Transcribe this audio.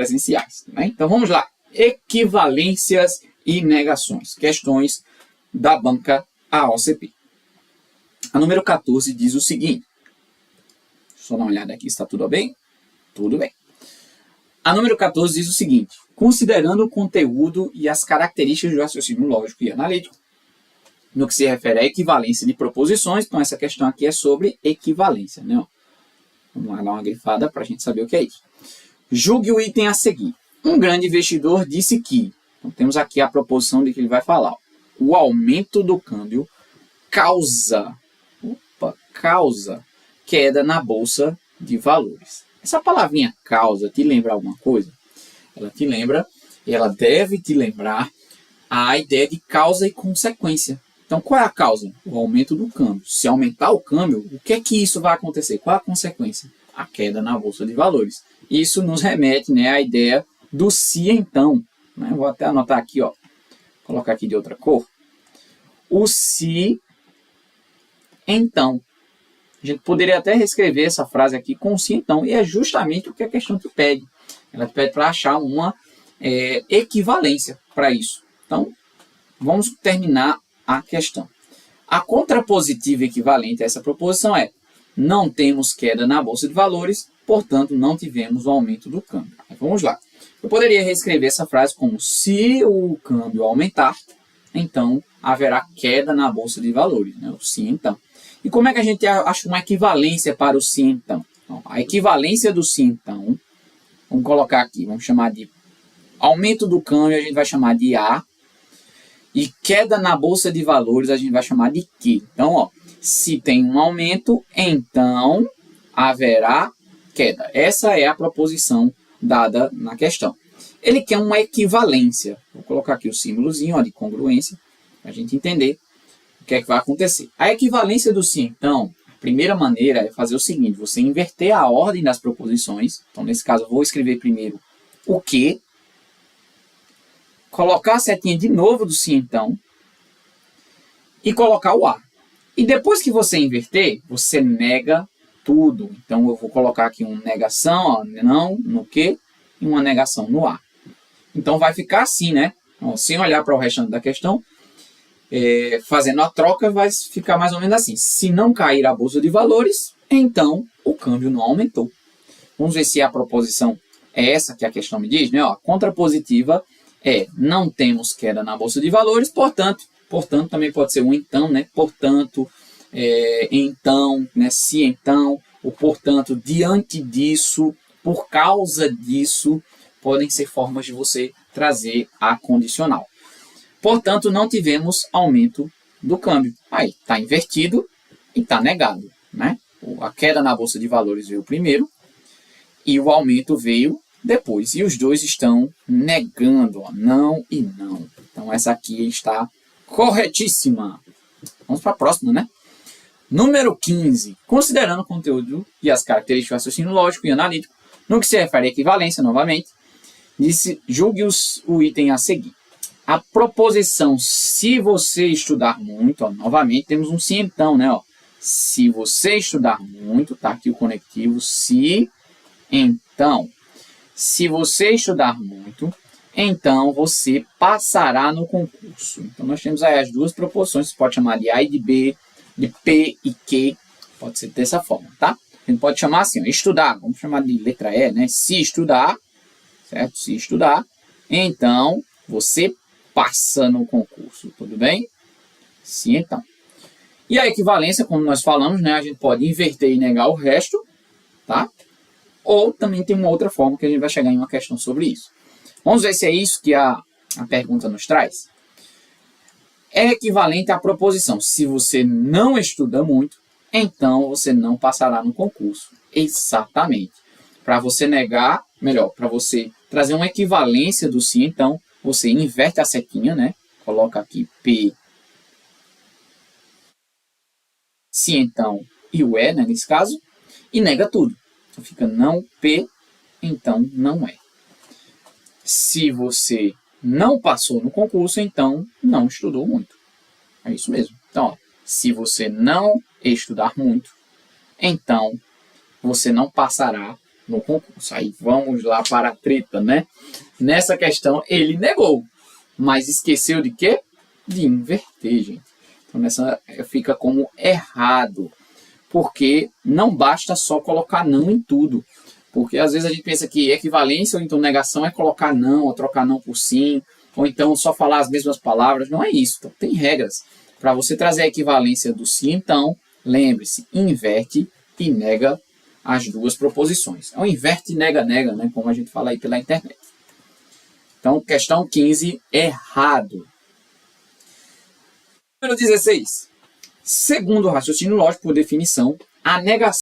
presenciais. Né? Então vamos lá. Equivalências e negações. Questões da banca AOCP. A número 14 diz o seguinte. Deixa eu dar uma olhada aqui, está tudo bem? Tudo bem. A número 14 diz o seguinte. Considerando o conteúdo e as características do raciocínio lógico e analítico, no que se refere à equivalência de proposições, então essa questão aqui é sobre equivalência. Né? Vamos lá dar uma grifada para a gente saber o que é isso. Julgue o item a seguir. Um grande investidor disse que, então temos aqui a proposição de que ele vai falar, o aumento do câmbio causa queda na bolsa de valores. Essa palavrinha causa te lembra alguma coisa? Ela deve te lembrar a ideia de causa e consequência. Então, qual é a causa? O aumento do câmbio. Se aumentar o câmbio, o que é que isso vai acontecer? Qual é a consequência? A queda na bolsa de valores. Isso nos remete, né, à ideia do se então. Né? Vou até anotar aqui, ó. Colocar aqui de outra cor. O se então. A gente poderia até reescrever essa frase aqui com se então. E é justamente o que a questão te pede. Ela te pede para achar uma equivalência para isso. Então, vamos terminar a questão. A contrapositiva equivalente a essa proposição é: não temos queda na bolsa de valores, portanto, não tivemos o aumento do câmbio. Vamos lá. Eu poderia reescrever essa frase como: se o câmbio aumentar, então haverá queda na bolsa de valores. Né? O se então. E como é que a gente acha uma equivalência para o se então? Então, a equivalência do se então, vamos colocar aqui, vamos chamar de aumento do câmbio, a gente vai chamar de A. E queda na bolsa de valores a gente vai chamar de Q. Então, ó, se tem um aumento, então haverá queda. Essa é a proposição dada na questão. Ele quer uma equivalência. Vou colocar aqui o símbolozinho ó, de congruência, para a gente entender o que é que vai acontecer. A equivalência do se então, a primeira maneira é fazer o seguinte, você inverter a ordem das proposições. Então, nesse caso, eu vou escrever primeiro o que, colocar a setinha de novo do se então e colocar o a. E depois que você inverter, você nega tudo. Então, eu vou colocar aqui uma negação, ó, não, no que, e uma negação no a. Então, vai ficar assim, né? Ó, sem olhar para o restante da questão, fazendo a troca, vai ficar mais ou menos assim. Se não cair a bolsa de valores, então o câmbio não aumentou. Vamos ver se a proposição é essa que a questão me diz, né? Ó, a contrapositiva é: não temos queda na bolsa de valores, portanto também pode ser um então, né? Portanto, então, né? Se então, o portanto, diante disso, por causa disso, podem ser formas de você trazer a condicional. Portanto, não tivemos aumento do câmbio. Aí, está invertido e está negado, né? A queda na bolsa de valores veio primeiro e o aumento veio depois. E os dois estão negando, ó, não e não. Então, essa aqui está corretíssima. Vamos para a próxima, né? Número 15. Considerando o conteúdo e as características do raciocínio lógico e analítico, no que se refere à equivalência, novamente, disse, julgue o item a seguir. A proposição, se você estudar muito, ó, novamente, temos um se então, né? Ó. Se você estudar muito, tá aqui o conectivo, se então. Se você estudar muito, então você passará no concurso. Então, nós temos aí as duas proposições, você pode chamar de A e de B, de P e Q, pode ser dessa forma, tá? A gente pode chamar assim, ó, estudar, vamos chamar de letra E, né? Se estudar, certo? Se estudar, então você passa no concurso, tudo bem? Se então. E a equivalência, como nós falamos, né? A gente pode inverter e negar o resto, tá? Ou também tem uma outra forma que a gente vai chegar em uma questão sobre isso. Vamos ver se é isso que a pergunta nos traz. É equivalente à proposição. Se você não estuda muito, então você não passará no concurso. Exatamente. Para você negar, melhor, para você trazer uma equivalência do se então, você inverte a setinha, né? Coloca aqui P, se então e o E, né, nesse caso, e nega tudo. Então fica não P, então não é. Se você não passou no concurso, então não estudou muito. É isso mesmo. Então, ó, se você não estudar muito, então você não passará no concurso. Aí vamos lá para a treta, né? Nessa questão, ele negou, mas esqueceu de quê? De inverter, gente. Então, nessa fica como errado, porque não basta só colocar não em tudo. Porque às vezes a gente pensa que equivalência ou então negação é colocar não, ou trocar não por sim, ou então só falar as mesmas palavras. Não é isso. Então, tem regras. Para você trazer a equivalência do sim, então, lembre-se, inverte e nega as duas proposições. É um inverte e nega, né? Como a gente fala aí pela internet. Então, questão 15, errado. Número 16. Segundo o raciocínio lógico, por definição, a negação